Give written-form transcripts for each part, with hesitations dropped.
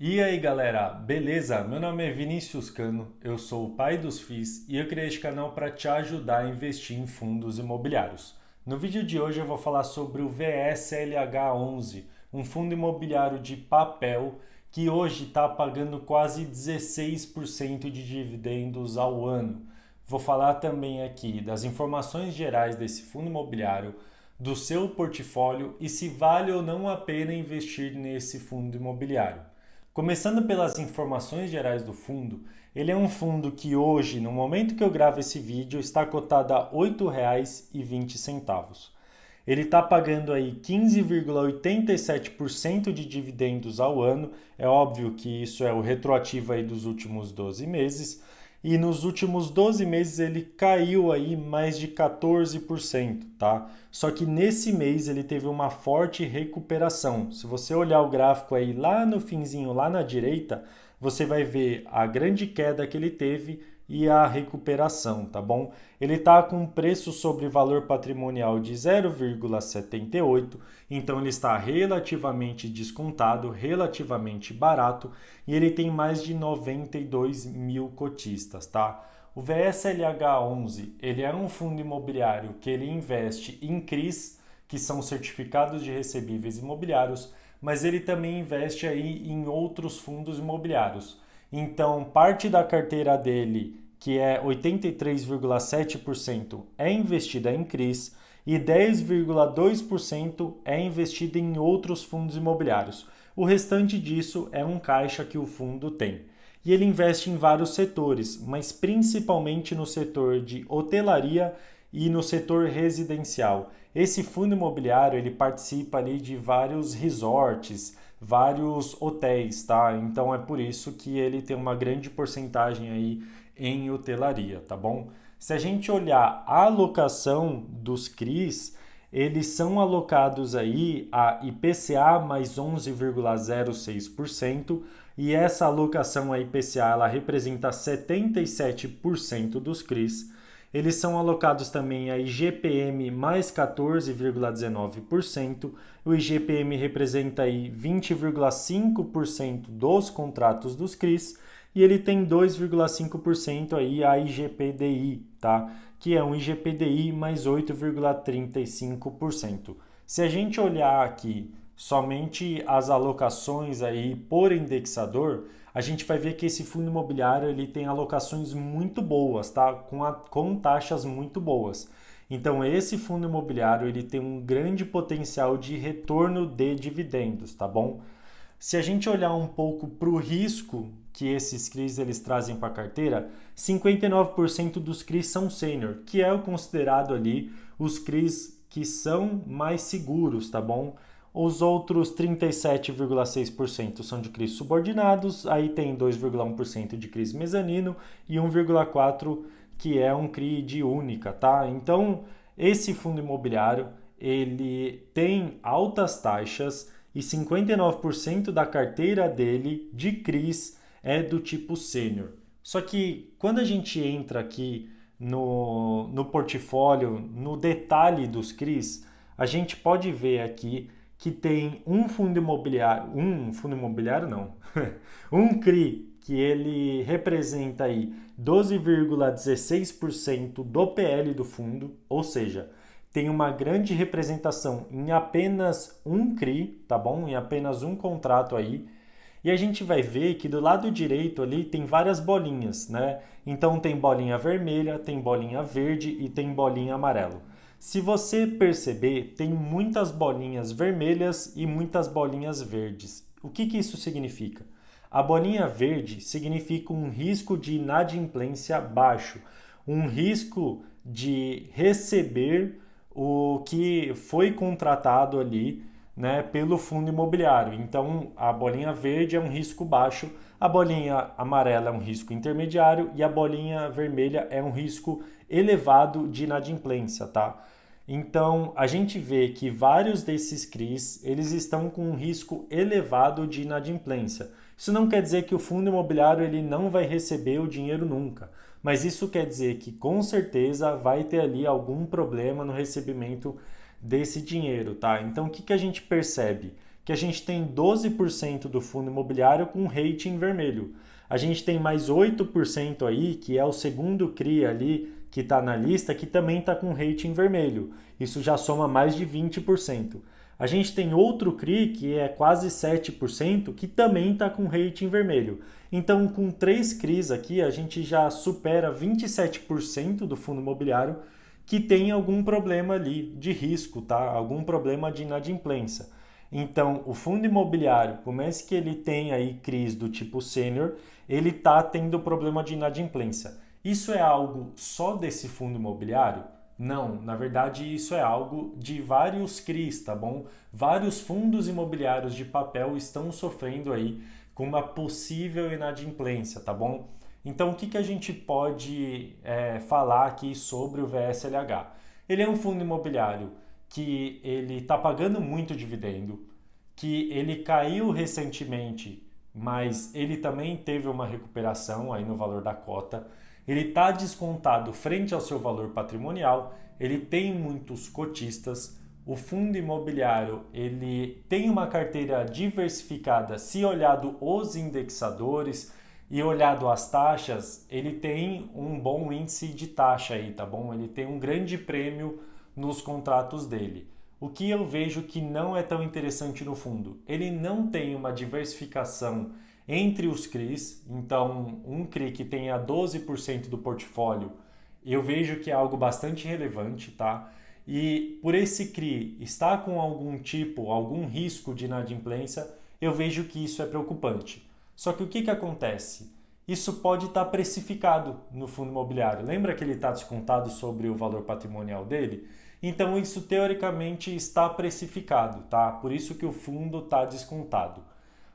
E aí galera, beleza? Meu nome é Vinícius Cano, eu sou o pai dos FIIs e eu criei este canal para te ajudar a investir em fundos imobiliários. No vídeo de hoje eu vou falar sobre o VSLH11, um fundo imobiliário de papel que hoje está pagando quase 16% de dividendos ao ano. Vou falar também aqui das informações gerais desse fundo imobiliário, do seu portfólio e se vale ou não a pena investir nesse fundo imobiliário. Começando pelas informações gerais do fundo, ele é um fundo que hoje, no momento que eu gravo esse vídeo, está cotado a R$ 8,20. Ele está pagando aí 15,87% de dividendos ao ano. É óbvio que isso é o retroativo aí dos últimos 12 meses. E nos últimos 12 meses ele caiu aí mais de 14%, tá? Só que nesse mês ele teve uma forte recuperação. Se você olhar o gráfico aí lá no finzinho, lá na direita, você vai ver a grande queda que ele teve e a recuperação, tá bom? Ele está com um preço sobre valor patrimonial de 0,78, então ele está relativamente descontado, relativamente barato e ele tem mais de 92 mil cotistas, tá? O VSLH11, ele é um fundo imobiliário que ele investe em CRIs, que são certificados de recebíveis imobiliários, mas ele também investe aí em outros fundos imobiliários. Então, parte da carteira dele, que é 83,7%, é investida em CRIs e 10,2% é investida em outros fundos imobiliários. O restante disso é um caixa que o fundo tem. E ele investe em vários setores, mas principalmente no setor de hotelaria e no setor residencial. Esse fundo imobiliário ele participa ali de vários resorts, vários hotéis, tá? Então é por isso que ele tem uma grande porcentagem aí em hotelaria, tá bom? Se a gente olhar a alocação dos CRIs, eles são alocados aí a IPCA mais 11,06% e essa alocação a IPCA ela representa 77% dos CRIs. Eles são alocados também a IGPM mais 14,19%. O IGPM representa aí 20,5% dos contratos dos CRIs e ele tem 2,5% aí a IGPDI, tá? Que é um IGPDI mais 8,35%. Se a gente olhar aqui somente as alocações aí por indexador, a gente vai ver que esse fundo imobiliário ele tem alocações muito boas, tá? Com taxas muito boas. Então esse fundo imobiliário ele tem um grande potencial de retorno de dividendos, tá bom? Se a gente olhar um pouco para o risco que esses CRIs eles trazem para a carteira, 59% dos CRIs são sênior, que é o considerado ali os CRIs que são mais seguros, tá bom? Os outros 37,6% são de CRIs subordinados, aí tem 2,1% de CRIs mezanino e 1,4% que é um CRI de única, tá? Então, esse fundo imobiliário, ele tem altas taxas e 59% da carteira dele de CRIs é do tipo sênior. Só que quando a gente entra aqui no portfólio, no detalhe dos CRIs, a gente pode ver aqui que tem um fundo imobiliário não, um CRI que ele representa aí 12,16% do PL do fundo, ou seja, tem uma grande representação em apenas um CRI, tá bom? Em apenas um contrato aí. E a gente vai ver que do lado direito ali tem várias bolinhas, né? Então tem bolinha vermelha, tem bolinha verde e tem bolinha amarelo. Se você perceber, tem muitas bolinhas vermelhas e muitas bolinhas verdes. O que isso significa? A bolinha verde significa um risco de inadimplência baixo, um risco de receber o que foi contratado ali, né, pelo fundo imobiliário. Então, a bolinha verde é um risco baixo, a bolinha amarela é um risco intermediário e a bolinha vermelha é um risco elevado de inadimplência, tá? Então, a gente vê que vários desses CRIs, eles estão com um risco elevado de inadimplência. Isso não quer dizer que o fundo imobiliário ele não vai receber o dinheiro nunca, mas isso quer dizer que com certeza vai ter ali algum problema no recebimento desse dinheiro, tá? Então, o que a gente percebe? que a gente tem 12% do fundo imobiliário com rating vermelho. A gente tem mais 8% aí, que é o segundo CRI ali que está na lista, que também está com rating vermelho. Isso já soma mais de 20%. A gente tem outro CRI, que é quase 7%, que também está com rating vermelho. Então, com 3 CRIs aqui, a gente já supera 27% do fundo imobiliário que tem algum problema ali de risco, tá? Algum problema de inadimplência. Então, o fundo imobiliário, por mais que ele tenha aí CRIs do tipo sênior, ele está tendo problema de inadimplência. Isso é algo só desse fundo imobiliário? Não, na verdade isso é algo de vários CRIs, tá bom? Vários fundos imobiliários de papel estão sofrendo aí com uma possível inadimplência, tá bom? Então o que a gente pode falar aqui sobre o VSLH? Ele é um fundo imobiliário que ele está pagando muito dividendo, que ele caiu recentemente, mas ele também teve uma recuperação aí no valor da cota. Ele está descontado frente ao seu valor patrimonial, ele tem muitos cotistas. O fundo imobiliário ele tem uma carteira diversificada. Se olhado os indexadores e olhado as taxas, ele tem um bom índice de taxa aí, tá bom? Ele tem um grande prêmio nos contratos dele. O que eu vejo que não é tão interessante no fundo, ele não tem uma diversificação entre os CRIs, então um CRI que tenha 12% do portfólio, eu vejo que é algo bastante relevante, tá? E por esse CRI estar com algum risco de inadimplência, eu vejo que isso é preocupante. Só que o que acontece? Isso pode estar precificado no fundo imobiliário. Lembra que ele está descontado sobre o valor patrimonial dele? Então isso teoricamente está precificado, tá? Por isso que o fundo está descontado.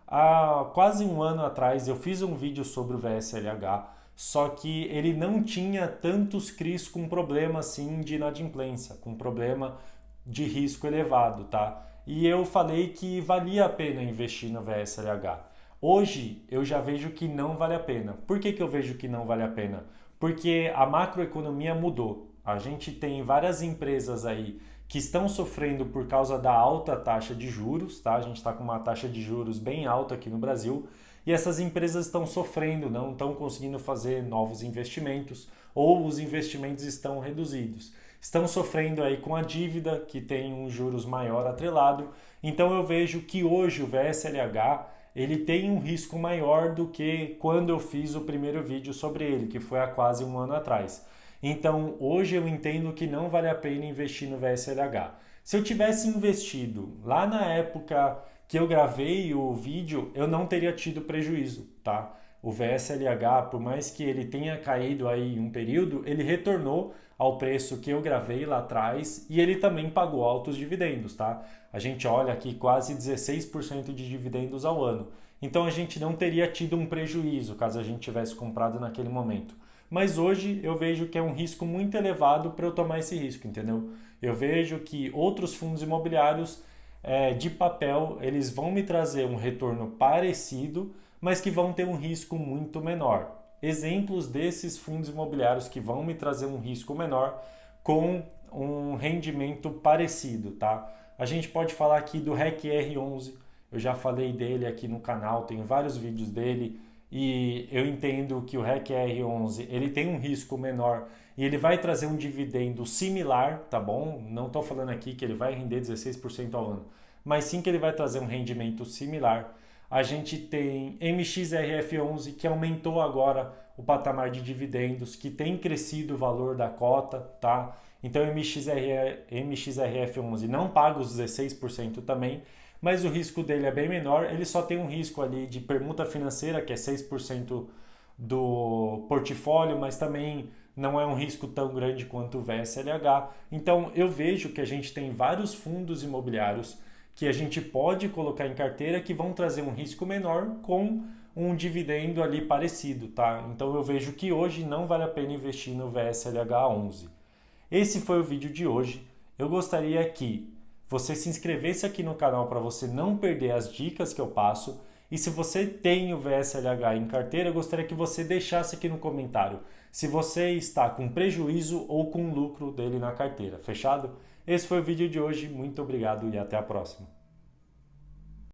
Há quase um ano atrás eu fiz um vídeo sobre o VSLH, só que ele não tinha tantos CRIs com problema assim de inadimplência, com problema de risco elevado, tá? E eu falei que valia a pena investir no VSLH. Hoje eu já vejo que não vale a pena. Por que eu vejo que não vale a pena? Porque a macroeconomia mudou. A gente tem várias empresas aí que estão sofrendo por causa da alta taxa de juros, tá? A gente está com uma taxa de juros bem alta aqui no Brasil e essas empresas estão sofrendo, não estão conseguindo fazer novos investimentos ou os investimentos estão reduzidos. Estão sofrendo aí com a dívida que tem um juros maior atrelado. Então eu vejo que hoje o VSLH ele tem um risco maior do que quando eu fiz o primeiro vídeo sobre ele, que foi há quase um ano atrás. Então, hoje eu entendo que não vale a pena investir no VSLH. Se eu tivesse investido lá na época que eu gravei o vídeo, eu não teria tido prejuízo, tá? O VSLH, por mais que ele tenha caído aí um período, ele retornou ao preço que eu gravei lá atrás e ele também pagou altos dividendos, tá? A gente olha aqui quase 16% de dividendos ao ano. Então a gente não teria tido um prejuízo caso a gente tivesse comprado naquele momento. Mas hoje eu vejo que é um risco muito elevado para eu tomar esse risco, entendeu? Eu vejo que outros fundos imobiliários de papel, eles vão me trazer um retorno parecido, mas que vão ter um risco muito menor. Exemplos desses fundos imobiliários que vão me trazer um risco menor com um rendimento parecido, tá? A gente pode falar aqui do REC R11, eu já falei dele aqui no canal, tenho vários vídeos dele, e eu entendo que o REC R11 ele tem um risco menor e ele vai trazer um dividendo similar, tá bom? Não estou falando aqui que ele vai render 16% ao ano, mas sim que ele vai trazer um rendimento similar. A gente tem MXRF11 que aumentou agora o patamar de dividendos, que tem crescido o valor da cota, tá? Então MXRF11 não paga os 16% também, mas o risco dele é bem menor, ele só tem um risco ali de permuta financeira, que é 6% do portfólio, mas também não é um risco tão grande quanto o VSLH. Então eu vejo que a gente tem vários fundos imobiliários que a gente pode colocar em carteira que vão trazer um risco menor com um dividendo ali parecido, tá? Então eu vejo que hoje não vale a pena investir no VSLH 11. Esse foi o vídeo de hoje. Eu gostaria que você se inscrevesse aqui no canal para você não perder as dicas que eu passo. E se você tem o VSLH em carteira, eu gostaria que você deixasse aqui no comentário se você está com prejuízo ou com lucro dele na carteira. Fechado? Esse foi o vídeo de hoje. Muito obrigado e até a próxima.